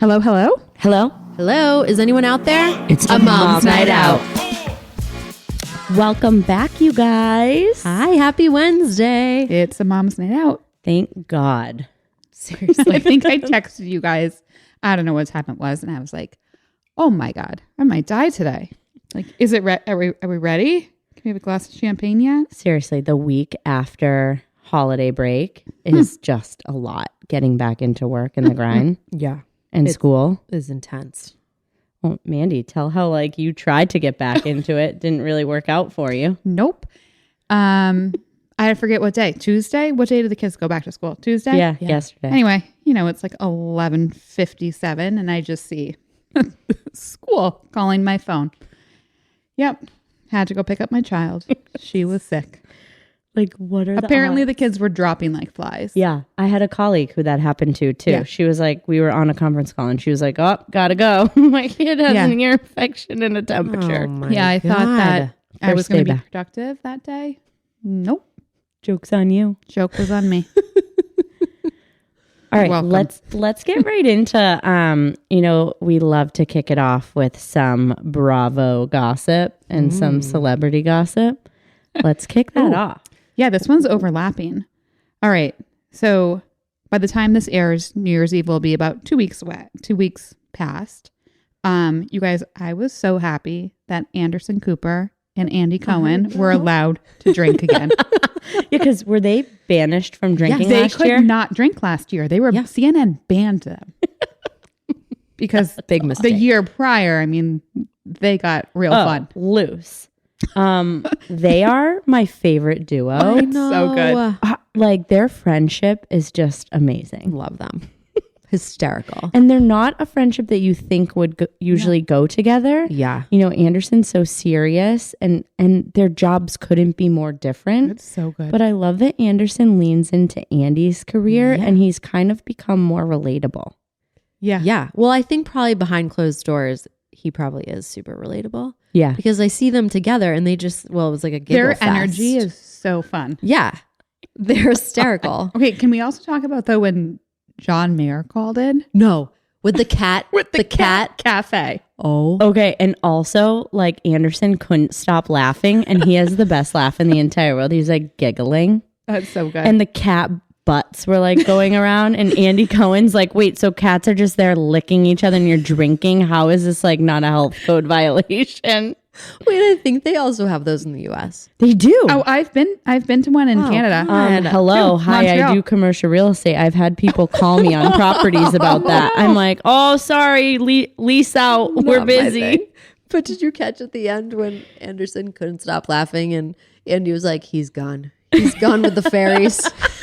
Hello, hello? Hello? Hello, is anyone out there? It's a mom's night out. Welcome back, you guys. Hi, happy Wednesday. It's a mom's night out. Thank God. Seriously. I think I texted you guys. I don't know what time it was. And I was like, oh my God, I might die today. Like, is it are we ready? Can we have a glass of champagne yet? Seriously, the week after holiday break is just a lot. Getting back into work and the grind Yeah, and school. is intense. Well, Mandy, tell how you tried to get back into it. Didn't really work out for you. Nope. I forget what day. Tuesday? What day did the kids go back to school? Tuesday? Yeah, yesterday. Anyway, it's like 11:57 and I just see school calling my phone. Yep. Had to go pick up my child. She was sick. What are Apparently the kids were dropping like flies. Yeah, I had a colleague who that happened to too. Yeah. She was like, we were on a conference call and she was like, oh, gotta go. My kid has an ear infection and a temperature. Oh my Yeah, I thought that I was First going day to be back. productive that day. Nope. Joke's on you. Joke was on me. All right, Welcome. let's get right into we love to kick it off with some Bravo gossip and some celebrity gossip. Let's kick that off. Yeah, this one's overlapping. All right. So by the time this airs, New Year's Eve will be about 2 weeks away. 2 weeks past. You guys, I was so happy that Anderson Cooper and Andy Cohen were allowed to drink again. Yeah, because were they banished from drinking They last could year? not drink last year. They were CNN banned them because big mistake. the year prior. I mean, they got real fun. Loose. They are my favorite duo. It's so good. Their friendship is just amazing. Love them. Hysterical. And they're not a friendship that you think would usually go together. Yeah. Anderson's so serious and their jobs couldn't be more different. It's so good. But I love that Anderson leans into Andy's career and he's kind of become more relatable. yeah. Yeah. Well, I think probably behind closed doors, he probably is super relatable. Yeah. Because I see them together and they just, it was like a giggle Their fest. energy is so fun. Yeah. They're hysterical. Okay, can we also talk about though when John Mayer called in? No. With the cat. With the cat cafe. Oh. Okay. And also, Anderson couldn't stop laughing and he has the best laugh in the entire world. He's giggling. That's so good. And the cat butts were going around and Andy Cohen's wait, so cats are just there licking each other and you're drinking? How is this not a health code violation? Wait, I think they also have those in the U.S. They do. oh, I've been to one in Canada. Hello. Yeah, Hi, Montreal. I do commercial real estate. I've had people call me on properties about that. I'm like, oh, sorry, lease out. We're Not my busy. thing. But did you catch at the end when Anderson couldn't stop laughing and Andy was like, he's gone. He's gone with the fairies.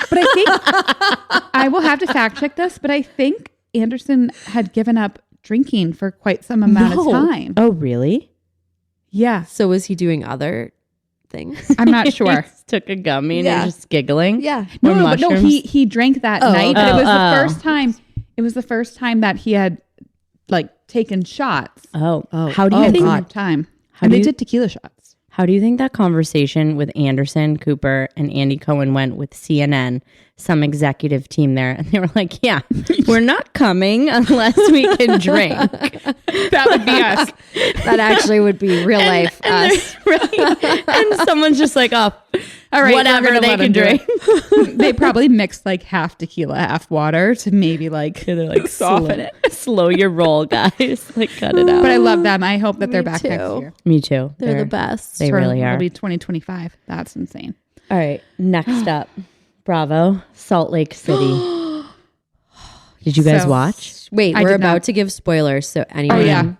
But I think I will have to fact check this, but I think Anderson had given up drinking for quite some amount of time. Oh, really? Yeah. So was he doing other things? I'm not sure. He took a gummy and Yeah. he's just giggling. Yeah. Or No, but no, mushrooms. he drank that night. But it was the first time. It was the first time that he had taken shots. Oh, Oh. how do you in think? that time? How And do they you- did tequila shots. How do you think that conversation with Anderson Cooper and Andy Cohen went with CNN, some executive team there? And they were like, yeah, we're not coming unless we can drink. That would be us. That actually would be real life us. Right? And someone's just like, oh, All right, whatever, we're gonna they let can him do drink. it. They probably mixed half tequila, half water to maybe soften it. Slow your roll, guys. Cut it out. But I love them. I hope that they're Me back too. next year. Me too. They're the best. They really are. It'll be 2025. That's insane. All right. Next up, Bravo, Salt Lake City. Did you guys So- watch? Wait, I we're did about not. to give spoilers. So anyone yeah.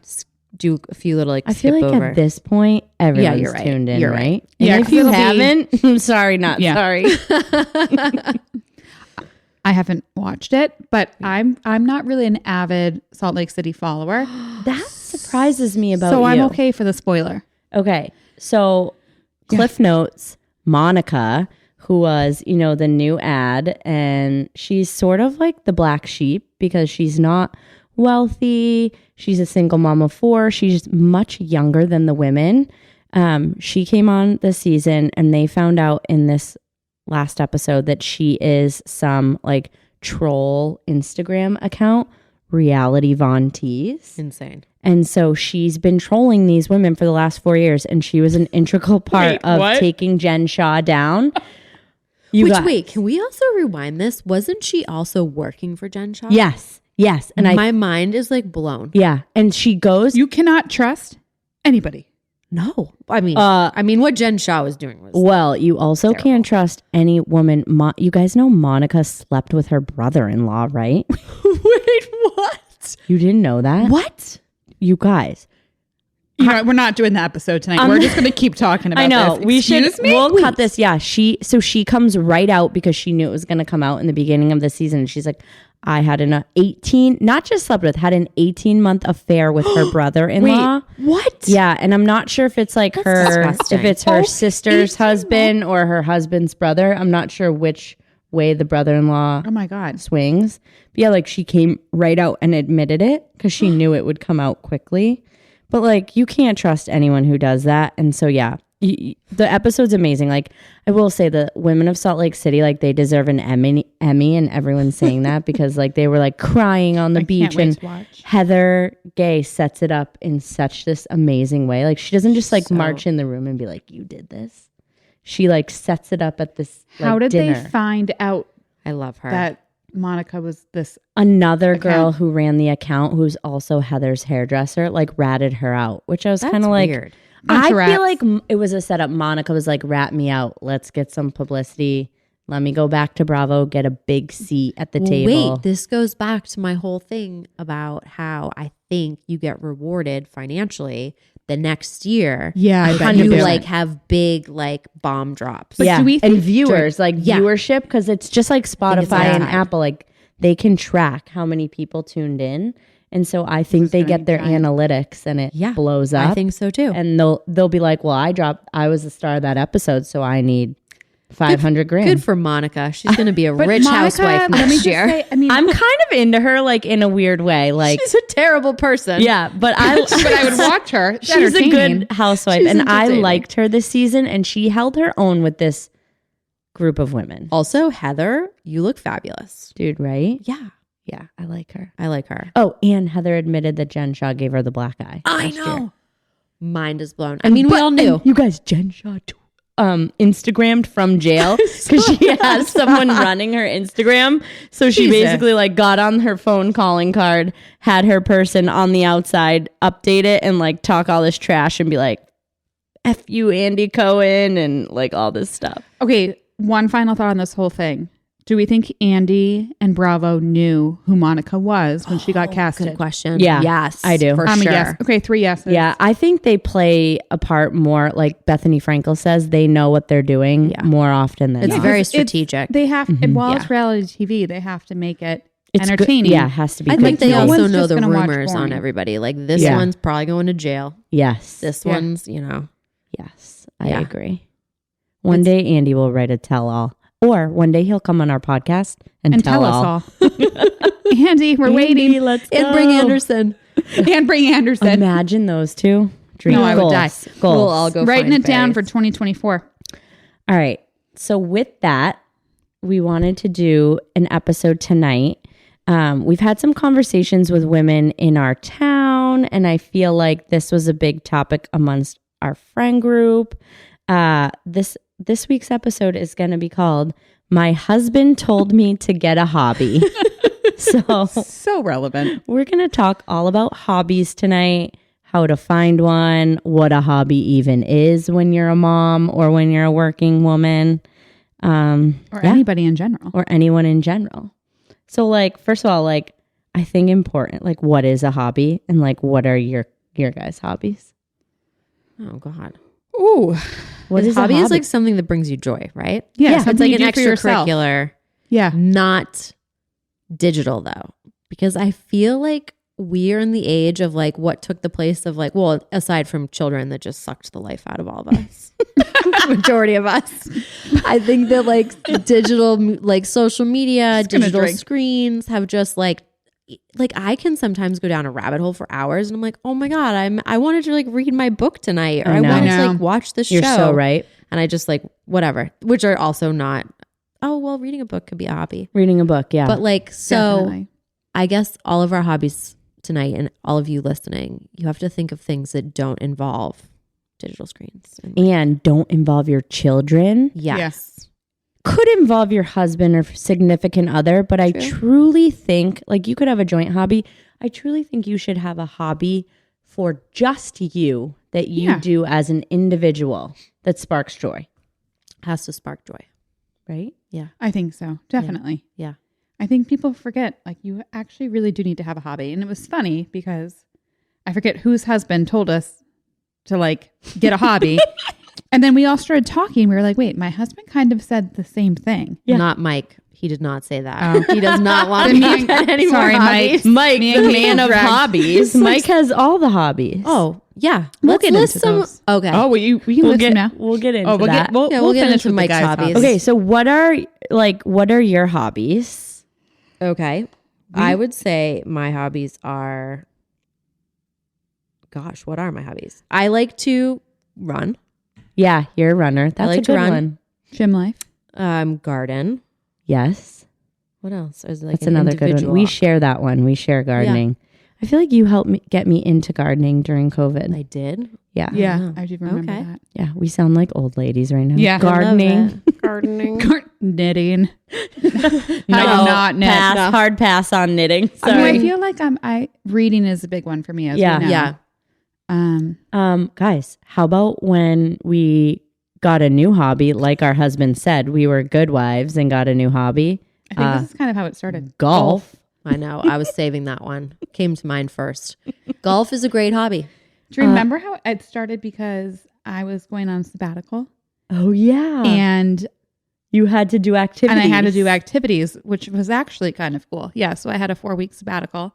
do a few little I skip feel like over. at this point, everyone's you're right. tuned in, You're right? right. And Yeah, if 'cause you it'll be- haven't, I'm sorry, not Yeah. sorry. I haven't watched it, but I'm not really an avid Salt Lake City follower. That surprises me about So you. I'm okay for the spoiler. Okay. So Cliff Notes, Monica, who was, the new ad, and she's sort of like the black sheep because she's not wealthy. She's a single mom of 4. She's much younger than the women. She came on this season and they found out in this last episode that she is some troll Instagram account reality Von Tees. Insane. And so she's been trolling these women for the last 4 years, and she was an integral part of taking Jen Shah down. Wait, can we also rewind this? Wasn't she also working for Jen Shah? Yes. And my mind is like blown. Yeah. And she goes, You cannot trust anybody. No. I mean, what Jen Shah was doing was well, you also can't trust any woman. You guys know Monica slept with her brother-in-law, right? Wait, what? You didn't know that? What? You guys. You know, we're not doing the episode tonight. We're just going to keep talking about I know. this. We'll cut this. Yeah. She comes right out because she knew it was going to come out in the beginning of the season. She's like, I had an had an 18-month affair with her brother-in-law. Wait, what? Yeah. And I'm not sure if it's like disgusting. if it's her sister's husband or her husband's brother. I'm not sure which way the brother-in-law Oh my God. swings. But yeah, like she came right out and admitted it because she knew it would come out quickly. But like, you can't trust anyone who does that. And so, yeah, the episode's amazing. Like, I will say the women of Salt Lake City, like they deserve an Emmy, and everyone's saying that because like they were like crying on the beach, and Heather Gay sets it up in such this amazing way. Like she doesn't just like march in the room and be like, you did this. She like sets it up at this How did dinner. they find out I love her. that Monica was this? Another girl who ran the account, who's also Heather's hairdresser, like ratted her out, which I was kind of like, weird. I feel like it was a setup. Monica was like, rat me out. Let's get some publicity. Let me go back to Bravo, get a big seat at the table. Wait, this goes back to my whole thing about how I think you get rewarded financially the next year. Yeah, I bet when you you do. like have big like bomb drops. But do we think viewers, like Yeah. viewership, because it's just like Spotify and tied. Apple, like they can track how many people tuned in. And so I think they get their analytics and it blows up. I think so too. And they'll be like, well, I was the star of that episode, so I need 500 grand. Good for Monica. She's going to be a rich housewife next year. Say, I mean, I'm kind of into her, like in a weird way. Like she's a terrible person. yeah, but I would watch her. It's she's a entertaining. good housewife, and I liked her this season, and she held her own with this group of women. Also, Heather, you look fabulous. Dude, right? Yeah. Yeah, I like her. I like her. Oh, and Heather admitted that Jen Shah gave her the black eye. I know. Mind is blown. I mean, we all knew. You guys, Jen Shah Instagrammed from jail because she has someone running her Instagram. So she basically like got on her phone calling card, had her person on the outside update it and like talk all this trash and be like, F you, Andy Cohen, and like all this stuff. Okay, one final thought on this whole thing. Do we think Andy and Bravo knew who Monica was when she got casted? Good question. Yeah. Yes. I do. For I'm a sure. yes. Okay, 3 yeses. Yeah, I think they play a part more, like Bethany Frankel says, they know what they're doing more often than It's not. very strategic. They have, and while it's reality TV, they have to make it It's good- entertaining. Yeah, it has to be I good. think they no also one's know just the gonna watch rumors on boring. everybody. Like this Yeah. one's probably going to jail. Yes. This one's, you know. Yes, I agree. One day Andy will write a tell-all. Or one day he'll come on our podcast and tell us all. Andy, we're waiting. Let's And go. bring Anderson. And bring Anderson. Imagine those two. Dream No, I would goals. die. Goals. We'll all go Writing find it down for fairies. 2024. All right. So with that, we wanted to do an episode tonight. We've had some conversations with women in our town, and I feel like this was a big topic amongst our friend group. This week's episode is going to be called "My Husband Told Me to Get a Hobby." So relevant. We're going to talk all about hobbies tonight, how to find one, what a hobby even is when you're a mom or when you're a working woman. Or anybody in general. Or anyone in general. So like, first of all, like, I think important, like what is a hobby and like, what are your guys' hobbies? Oh, God. Ooh. What is hobby a hobby? is like something that brings you joy, right? Yeah, It's something like you an do for yourself. extracurricular, Yeah. not digital though. Because I feel like we are in the age of like what took the place of like, well, aside from children that just sucked the life out of all of us. Majority of us. I think that like digital, like social media, Just gonna digital drink. screens have just like I can sometimes go down a rabbit hole for hours and I'm like, oh my God, I wanted to like read my book tonight or I know. wanted I to know. like watch this You're show. so right. And I just like, whatever, which are also not, oh, well, reading a book could be a hobby. Reading a book, yeah. But like, so Definitely. I guess all of our hobbies tonight and all of you listening, you have to think of things that don't involve digital screens. And don't involve your children. Yes. Could involve your husband or significant other, but I truly think, like, you could have a joint hobby. I truly think you should have a hobby for just you that you do as an individual that sparks joy. Has to spark joy. Right? Yeah. I think so. Definitely. Yeah. I think people forget, like, you actually really do need to have a hobby. And it was funny because I forget whose husband told us to, like, get a hobby. And then we all started talking. We were like, wait, my husband kind of said the same thing. Yeah. Not Mike. He did not say that. He does not want me to get any more Sorry, hobbies. Mike, Me the and man Kate of dragged- hobbies. Mike has all the hobbies. Oh, yeah. We'll Let's get list into some. those. Okay. Oh, well, we can We'll list get, them now. we'll get into Oh, that. we'll get finish into with Mike's the guys' hobbies. Okay, so what are your hobbies? Okay. I would say my hobbies are, gosh, what are my hobbies? I like to run, Yeah, you're a runner. That's like a to good run. one. Gym life. garden. Yes. What else? Is like That's an another good one. individual. We share that one. We share gardening. I feel like you helped me get me into gardening during COVID. I did. Yeah. Yeah, I do remember Okay. that. Yeah. We sound like old ladies right now. Yeah. I love Gardening. Gardening. Knitting. I No, do not knit. pass. No. Hard pass on knitting. I mean, Sorry. I feel like reading is a big one for me as Yeah. we know. Yeah. Guys, how about when we got a new hobby, like our husband said, we were good wives and got a new hobby. I think this is kind of how it started. Golf. I know. I was saving that one. Came to mind first. Golf is a great hobby. Do you remember how it started? Because I was going on sabbatical Oh yeah. and you had to do activities. I had to do activities, which was actually kind of cool. Yeah, so I had a 4-week sabbatical,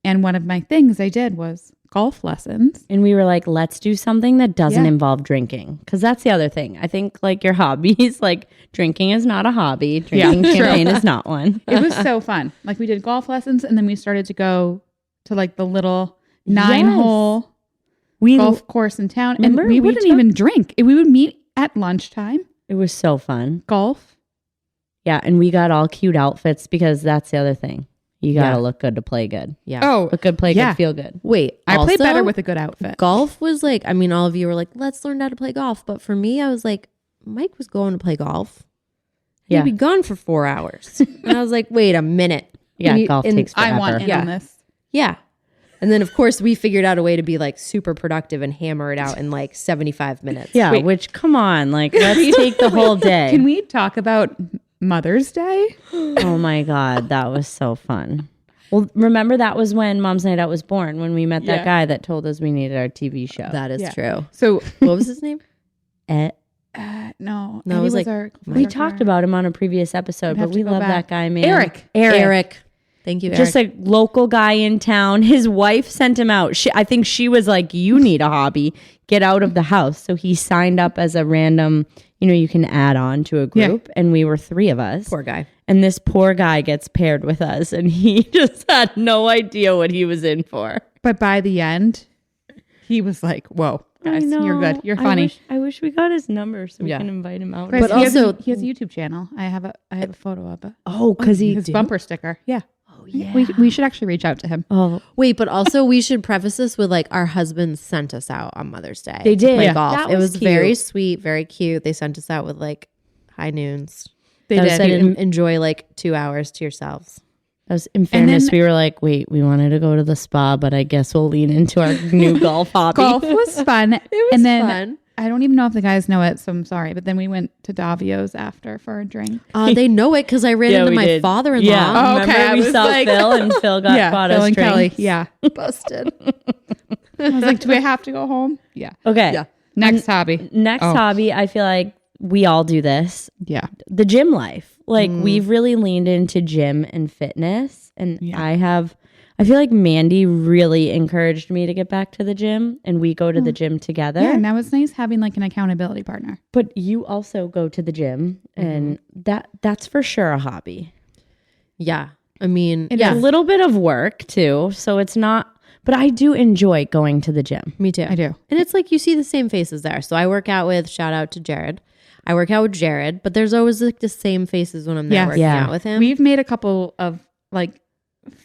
and one of my things I did was golf lessons. And we were like, let's do something that doesn't Yeah. involve drinking. Because that's the other thing. I think like your hobbies, like drinking is not a hobby. Drinking true. champagne is not one. It was so fun. Like we did golf lessons, and then we started to go to like the little 9-hole golf course in town, Remember, and we we wouldn't took- even drink. We would meet at lunchtime, It was so fun. golf. Yeah. And we got all cute outfits because that's the other thing. You got to Yeah. look good to play good. Yeah. Oh, Look good, play Yeah. good, feel good. Wait. I play also, better with a good outfit. golf was like, I mean, all of you were like, let's learn how to play golf. But for me, I was like, Mike was going to play golf. He'd Yeah. be gone for 4 hours. And I was like, wait a minute. Yeah. And you- Golf and takes forever. I want in Yeah. on this. Yeah. And then, of course, we figured out a way to be like super productive and hammer it out in like 75 minutes. Yeah. Wait. Which, come on. Like, let's take the whole day. Can we talk about Mother's Day? Oh my God. That was so fun. Well, remember that was when Mom's Night Out was born, when we met that Yeah. guy that told us we needed our TV show. That is Yeah. true. So What was his name? Eh, no, No, it he was like- our we talked about him on a previous episode, I'd have but to we go love back. that guy, man. Eric. Eric. Thank you, Eric. Just a local guy in town. His wife sent him out. I think she was like, you need a hobby. Get out of the house. So he signed up as a random, you can add on to a group. And we were 3 of us. Poor guy. And this poor guy gets paired with us. And he just had no idea what he was in for. But by the end, he was like, "Whoa, guys, you're good. You're funny." I wish we got his number so we Yeah. can invite him out. Chris, But he has also- he has a YouTube channel. I have a photo of it. Oh, because he His bumper sticker. Yeah. Oh, yeah. We should actually reach out to him. Oh, Wait, but also we should preface this with like our husbands sent us out on Mother's Day. They to did. play Yeah. golf. That It was was very cute. sweet, very cute. They sent us out with like high noons. They That was did. at You an- enjoy like 2 hours to yourselves. in fairness, then- we were like, wait, we wanted to go to the spa, but I guess we'll lean into our new golf hobby. Golf was fun. It was and then, fun. I don't even know if the guys know it, so I'm sorry. But then we went to Davio's after for a drink. They know it because I ran into we my did. father-in-law. Yeah. Oh, Remember okay, I we was saw like- Phil and Phil bought Phil us and Kelly. drinks. Yeah. Busted. I was like, do I have to go home? Yeah. Okay. Yeah. Next hobby. Next Oh. hobby, I feel like we all do this. Yeah. The gym life. Like we've really leaned into gym and fitness. And Yeah. I feel like Mandy really encouraged me to get back to the gym, and we go to the gym together. Yeah. And that was nice having like an accountability partner. But you also go to the gym, and that's for sure a hobby. Yeah. I mean, It yeah, A little bit of work too, so it's not. But I do enjoy going to the gym. me too. I do. And it's like you see the same faces there. So I work out with, shout out to Jared. I work out with Jared, but there's always like the same faces when I'm there Yes. working Yeah. out with him. We've made a couple of like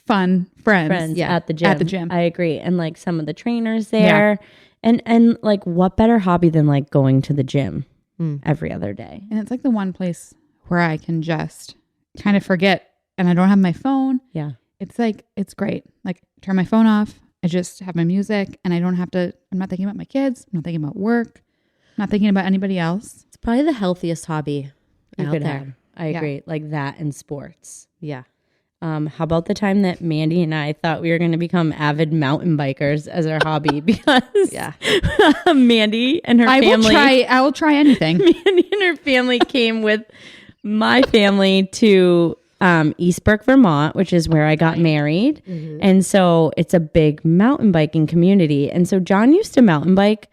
fun friends. at the gym. At the gym. I agree. And like some of the trainers there. And like what better hobby than like going to the gym every other day? And it's like the one place where I can just kind of forget and I don't have my phone. Yeah. It's like, it's great. Like turn my phone off. I just have my music and I don't have to, I'm not thinking about my kids. I'm not thinking about work. I'm not thinking about anybody else. It's probably the healthiest hobby You out could there. have. I agree. Like that and sports. Yeah. How about the time that Mandy and I thought we were going to become avid mountain bikers as our hobby because Mandy and her family. I will try anything. Mandy and her family came with my family to Eastbrook, Vermont, which is where I got married. And so it's a big mountain biking community. And so John used to mountain bike.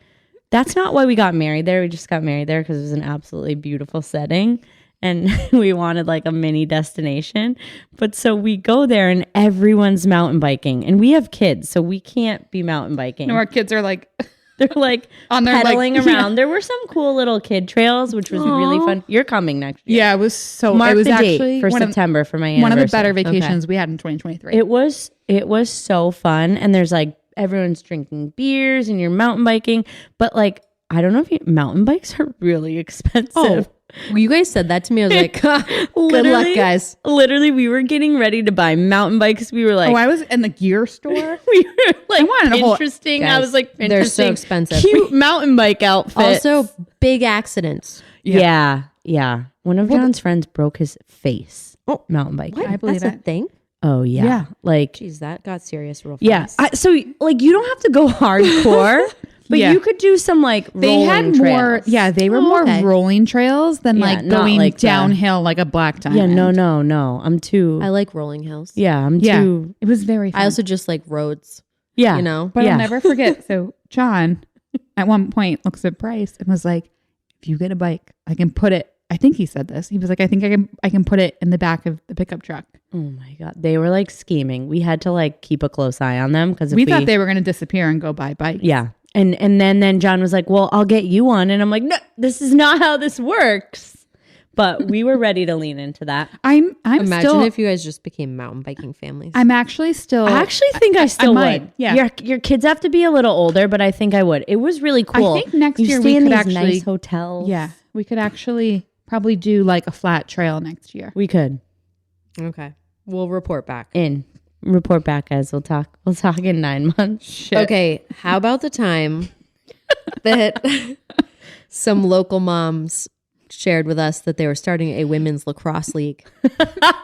That's not why we got married there. We just got married there because it was an absolutely beautiful setting. And we wanted like a mini destination. But so we go there and everyone's mountain biking. And we have kids, so we can't be mountain biking. No, our kids are like... They're like on their pedaling like, around. There were some cool little kid trails, which was really fun. You're coming next year. Yeah, it was so... Mark it was the actually date for September for my anniversary. one of the better vacations we had in 2023. It was so fun. And there's like everyone's drinking beers and you're mountain biking. But like, I don't know if mountain bikes are really expensive. Well, you guys said that to me. I was like, good luck, guys. Literally, we were getting ready to buy mountain bikes. We were like, I was in the gear store. we were like, wanted a whole- interesting. I Guys, was like, they're so interesting, expensive. cute mountain bike outfit. Also, big accidents. Yeah. One of John's friends broke his face. Mountain biking. I believe That's it. a thing? Oh yeah. Yeah. Like Jeez, that got serious real fast. yeah. So like you don't have to go hardcore, but Yeah. you could do some like They rolling had more... trails. Yeah, they were Oh, more okay. rolling trails than Yeah, like not going like the- downhill like a black diamond. Yeah, no. I'm too I like rolling hills. I'm Yeah, too it was very fun. I also just like roads, yeah. you know? But Yeah. I'll never forget. So John, at one point, looks at Bryce and was like, "If you get a bike, I can put it." I think he said this. He was like, "I think I can put it in the back of the pickup truck." Oh my god. They were like scheming. We had to like keep a close eye on them because We thought they were going to disappear and go buy bikes. yeah. And then John was like, "Well, I'll get you one." And I'm like, "No, this is not how this works." But we were ready to lean into that. I'm Imagine still. if you guys just became mountain biking families. I'm actually still. I actually think I still might, would. yeah. Your kids have to be a little older, but I think I would. It was really cool. I think next you year stay we in could these actually nice hotels. Yeah, we could actually probably do like a flat trail next year. We could. Okay. We'll report back. Report back, guys. We'll talk in 9 months. Shit. Okay. How about the time that some local moms shared with us that they were starting a women's lacrosse league?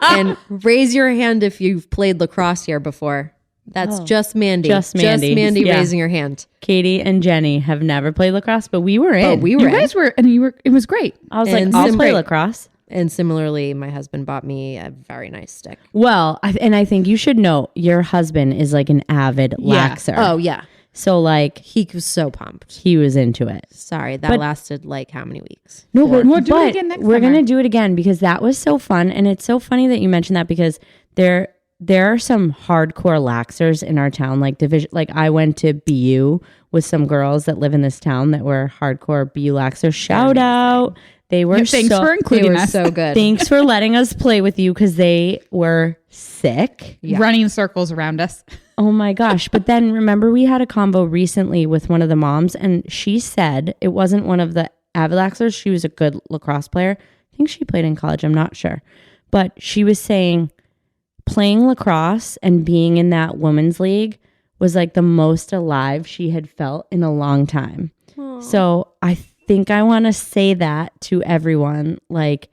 And raise your hand if you've played lacrosse here before. That's just Mandy. Just Mandy. Just Mandy Yeah. raising her hand. Katie and Jenny have never played lacrosse, but we were in. But we You were in. guys were, and you were. It was great. I was And like, I'll some- play Great. lacrosse. And similarly, my husband bought me a very nice stick. Well, I think you should know your husband is like an avid Yeah. laxer. Oh, yeah. So like He was so pumped. he was into it. Sorry, that But- lasted like how many weeks? No, but We'll do it again next we're summer. gonna do it again because that was so fun, and it's so funny that you mentioned that because there are some hardcore laxers in our town. Like division, like I went to BU with some girls that live in this town that were hardcore BU laxers. Shout out, they were Thanks so, for including They were us. so good. Thanks for letting us play with you because they were sick. Running circles around us. Oh my gosh. But then remember we had a convo recently with one of the moms and she said it wasn't one of the Avilaxers. She was a good lacrosse player. I think she played in college. I'm not sure. But she was saying playing lacrosse and being in that women's league was like the most alive she had felt in a long time. So I think I want to say that to everyone. Like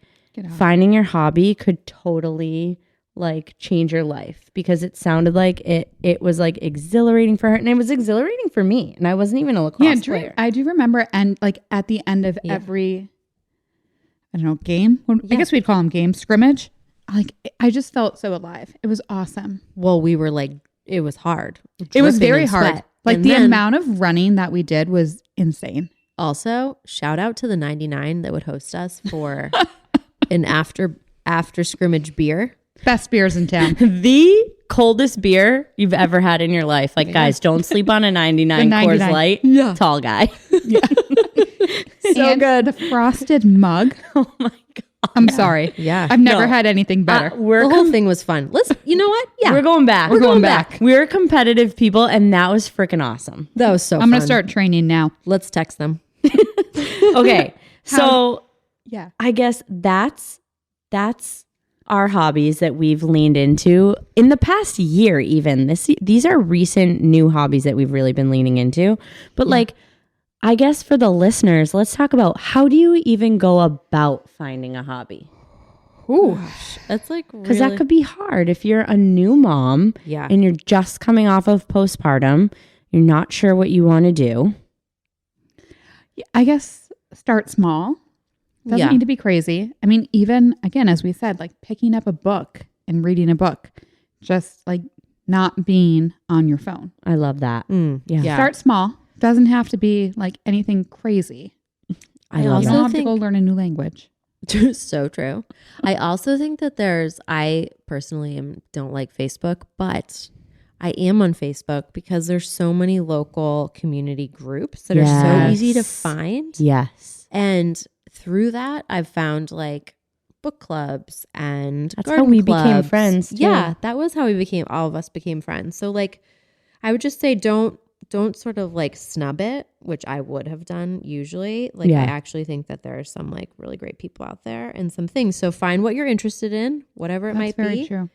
finding your hobby could totally like change your life because it sounded like it was like exhilarating for her and it was exhilarating for me and I wasn't even a lacrosse player. I do remember, and like at the end of every, I don't know, game. I guess we'd call them game scrimmage. Like I just felt so alive. It was awesome. Well, we were like, it was hard. It was Dripping very in hard. sweat. Like And the then amount of running that we did was insane. Also, shout out to the 99 that would host us for an after scrimmage beer. Best beers in town. The coldest beer you've ever had in your life. Like guys, don't sleep on a 99 The Coors 99. Light. Tall guy. So good. The frosted mug. Oh my god. I'm sorry. Yeah. I've never had anything better. The whole thing was fun. You know what? Yeah. We're going back. We're going back. We're competitive people, and that was freaking awesome. That was so I'm fun. going to start training now. Let's text them. Okay. So Yeah. I guess that's our hobbies that we've leaned into in the past year. Even these are recent new hobbies that we've really been leaning into. But like, I guess for the listeners, let's talk about how do you even go about finding a hobby? Ooh, that's like Because that could be hard if you're a new mom and you're just coming off of postpartum. You're not sure what you want to do. I guess start small. Doesn't need to be crazy. I mean, even again, as we said, like picking up a book and reading a book, just like not being on your phone. I love that. Yeah. Start small. Doesn't have to be like anything crazy. I You love don't that. have to go learn a new language. So true. I also think that I personally don't like Facebook, but I am on Facebook because there's so many local community groups that are so easy to find. Yes. And through that, I've found like book clubs and That's garden how we became clubs. friends, too. Yeah, that was how all of us became friends. So like, I would just say don't sort of like snub it, which I would have done usually. Like I actually think that there are some like really great people out there and some things. So find what you're interested in, whatever it might Very be, true.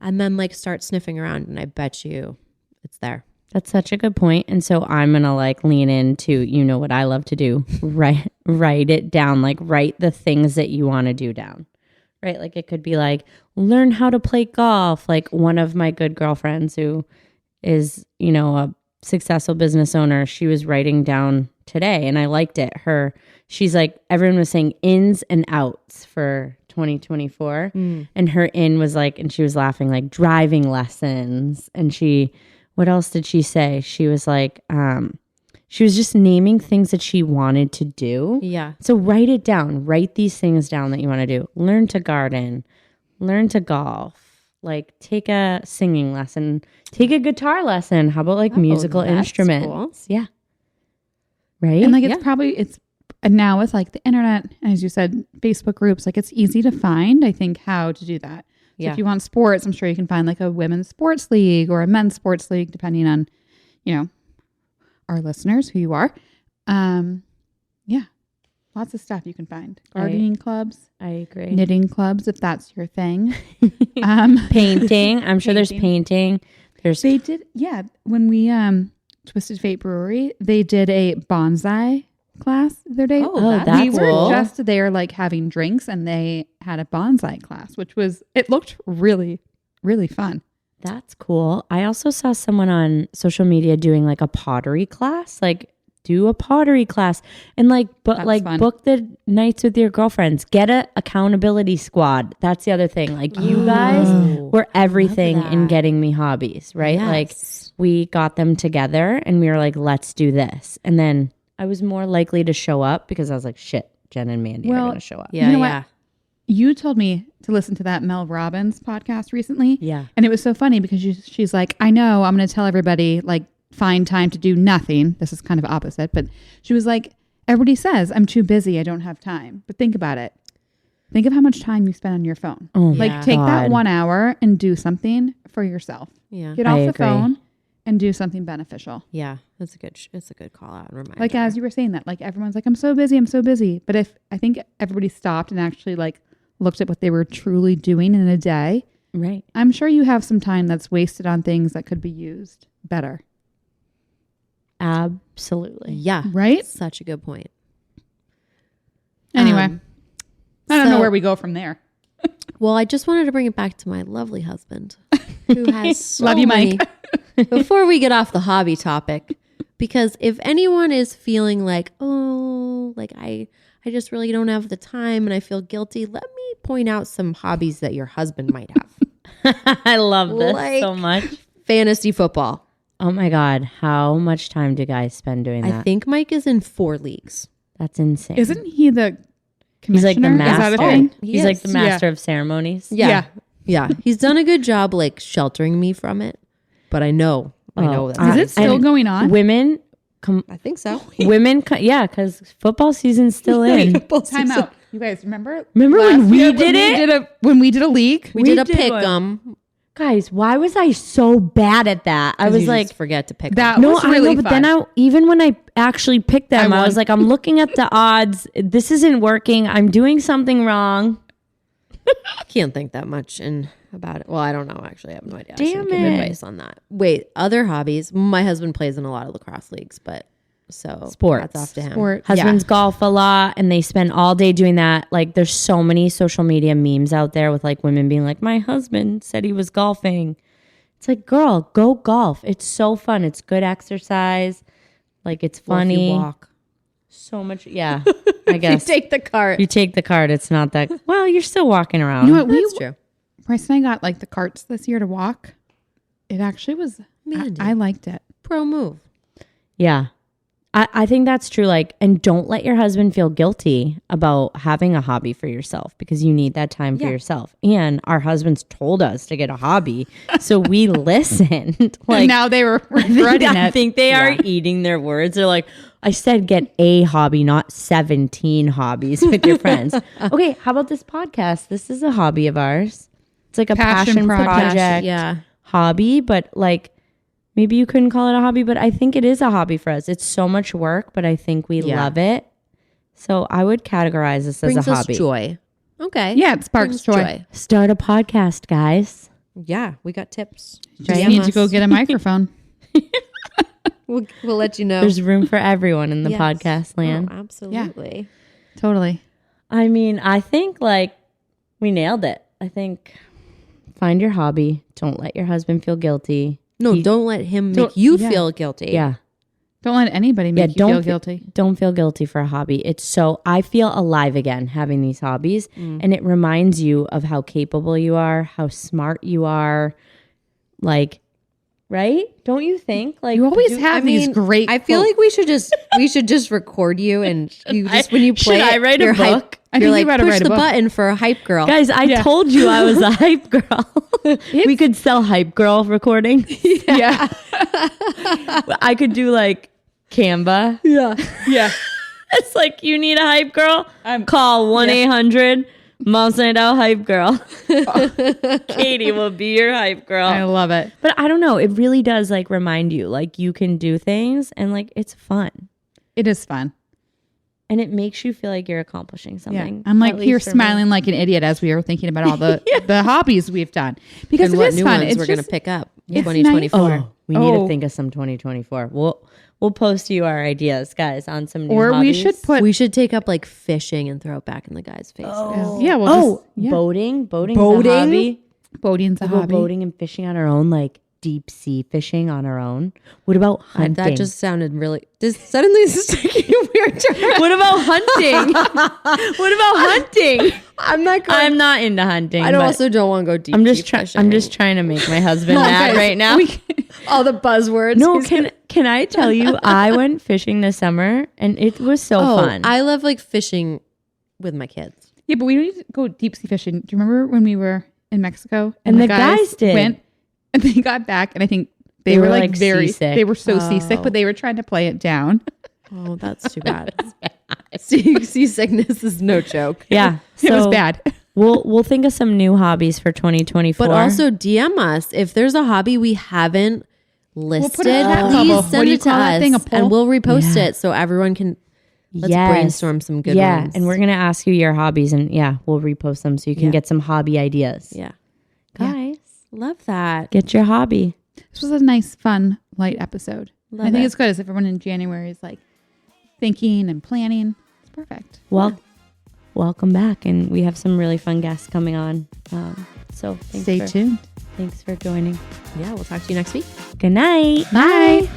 and then like start sniffing around, and I bet you it's there. That's such a good point. And so I'm going to like lean into, you know what I love to do, write it down, like write the things that you want to do down, right? Like it could be like, learn how to play golf. Like one of my good girlfriends who is, you know, a successful business owner, she was writing down today and I liked it. She's like, everyone was saying ins and outs for 2024. And her in was like, and she was laughing, like driving lessons. And what else did she say? She was like, she was just naming things that she wanted to do. Yeah. So write it down. Write these things down that you want to do. Learn to garden. Learn to golf. Like take a singing lesson. Take a guitar lesson. How about like musical that's instruments? cool. Yeah. Right? And like and now with like the internet, as you said, Facebook groups, like it's easy to find, I think, how to do that. So if you want sports, I'm sure you can find like a women's sports league or a men's sports league, depending on, you know, our listeners, who you are. Yeah. Lots of stuff you can find. Gardening clubs. I agree. Knitting clubs, if that's your thing. Painting. I'm sure there's painting. They did, when we Twisted Fate Brewery, they did a bonsai class the other day. That's we were cool. just there like having drinks and they had a bonsai class, it looked really, really fun. That's cool. I also saw someone on social media doing like a pottery class. Like do a pottery class and like fun. book the nights with your girlfriends. Get a accountability squad. That's the other thing. Like you guys were everything in getting me hobbies, right? Yes. Like we got them together and we were like, let's do this. And then I was more likely to show up because I was like, shit, Jen and Mandy are going to show up. Yeah, You know what? You told me to listen to that Mel Robbins podcast recently. Yeah. And it was so funny because she's like, I know I'm going to tell everybody like find time to do nothing. This is kind of opposite, but she was like, everybody says I'm too busy. I don't have time. But think about it. Think of how much time you spend on your phone. Oh, like take that 1 hour and do something for yourself. Yeah. Get off the agree. phone and do something beneficial. Yeah. It's a good call out and reminder. Like as you were saying that, like everyone's like, I'm so busy. But if I think everybody stopped and actually like looked at what they were truly doing in a day, right? I'm sure you have some time that's wasted on things that could be used better. Absolutely. Yeah. Right? Such a good point. Anyway, I don't know so- where we go from there. Well, I just wanted to bring it back to my lovely husband who has so Love you, many- Mike. Before we get off the hobby topic, because if anyone is feeling like, oh, like I just really don't have the time and I feel guilty, let me point out some hobbies that your husband might have. I love this Like- so much. Fantasy football. Oh my God. How much time do guys spend doing that? I think Mike is in 4 leagues. That's insane. Isn't he the He's like the commissioner? Is that a master. thing? He He's like is. the master of ceremonies. Yeah. He's done a good job like sheltering me from it, but I know that. Is it still And going on? I think so. Women, because football season's still in. Time out. You guys remember? Remember when last we year did it? When we did a league? We did a did pick one. 'em. Guys, why was I so bad at that? I was You like, just forget to pick that 'em. no, was I really know, but fun. then even when I actually picked them, I was won. like, I'm looking at the odds. This isn't working. I'm doing something wrong. Can't think that much about it. Well, I don't know. Actually, I have no idea. I shouldn't Damn give it. advice on that. Wait, other hobbies. My husband plays in a lot of lacrosse leagues, but Sports. That's off to him. Sport. Husbands golf a lot and they spend all day doing that. Like there's so many social media memes out there with like women being like, my husband said he was golfing. It's like, girl, go golf. It's so fun. It's good exercise. Like it's Well, if funny. you walk. So much. Yeah, I guess. You take the cart. You take the cart. It's not that, well, you're still walking around. You know what? That's true. Bryce and I got like the carts this year to walk. It actually was. Mandy. I liked it. Pro move. Yeah. I think that's true. Like, and don't let your husband feel guilty about having a hobby for yourself because you need that time for yourself. And our husbands told us to get a hobby. So we listened. Like And now they were regretting I it. think they are eating their words. They're like, I said get a hobby, not 17 hobbies with your friends. Okay, how about this podcast? This is a hobby of ours. It's like a passion project Yeah. hobby, but like maybe you couldn't call it a hobby, but I think it is a hobby for us. It's so much work, but I think we love it. So I would categorize this Brings as a us hobby. joy. Okay. Yeah, it sparks Brings joy. Start a podcast, guys. Yeah, we got tips. Just DM need to us. go get a microphone. We'll let you know. There's room for everyone in the Yes. podcast land. Oh, absolutely. Totally. I mean, I think like we nailed it. I think find your hobby. Don't let your husband feel guilty. No, don't let him make Don't- you yeah. feel guilty. Yeah. Don't let anybody make you feel guilty. Don't feel guilty for a hobby. It's so, I feel alive again having these hobbies. And it reminds you of how capable you are, how smart you are. Like, right? Don't you think? Like, You always have these great. I feel quotes. like we should just record you and you just when you play should I it, write a you're hype- book? I you're think you like gotta push write a the book. button for a hype girl. guys, I told you I was a hype girl. We could sell hype girl recording. yeah, I could do like Canva. yeah. It's like, you need a hype girl? I'm- Call 1-800 Mom Send Out Hype Girl. Katie will be your hype girl. I love it. But I don't know. It really does like remind you like you can do things and like it's fun. It is fun. And it makes you feel like you're accomplishing Yeah, something. I'm like At here least for me. smiling like an idiot as we were thinking about all the the hobbies we've done because and it what is new fun. ones It's we're gonna just, pick up it's 2024. Oh, we need Oh. to think of some 2024. We'll post you our ideas, guys, on some new or we hobbies. should put We should take up like fishing and throw it back in the guy's face. yeah. Well, Oh, yeah. boating. Boating's Boating? a hobby. boating's a We'll go hobby. boating and fishing on our own, like deep sea fishing on our own. What about hunting? That just sounded really. Suddenly, this is taking a weird turn. What about hunting? What about hunting? I'm not. Going, I'm not into hunting. I but also don't want to go deep. I'm just trying. trying. I'm just trying to make my husband mad guys, right now. all the buzzwords. No, can I tell you? I went fishing this summer and it was so fun. I love like fishing with my kids. Yeah, but we don't need to go deep sea fishing. Do you remember when we were in Mexico And the guys did. went and they got back and I think they were like very seasick. they were so seasick, but they were trying to play it down. Oh, that's too bad. Seasickness is no joke. yeah, It was so bad. We'll think of some new hobbies for 2024. But also DM us if there's a hobby we haven't listed. put it in that Please bubble. send What do you it to call that us, thing, a poll? and we'll repost Yeah. it so everyone can. Let's Yes. brainstorm some good yeah, ones. and we're gonna ask you your hobbies, and yeah, we'll repost them so you can Yeah. get some hobby ideas. yeah, Guys, love that. get your hobby. This was a nice, fun, light episode. Love I think it. it's good as everyone in January is like thinking and planning. It's perfect. Well, welcome back, and we have some really fun guests coming on. So Stay tuned. Thanks for joining. Yeah, we'll talk to you next week. Good night. Bye.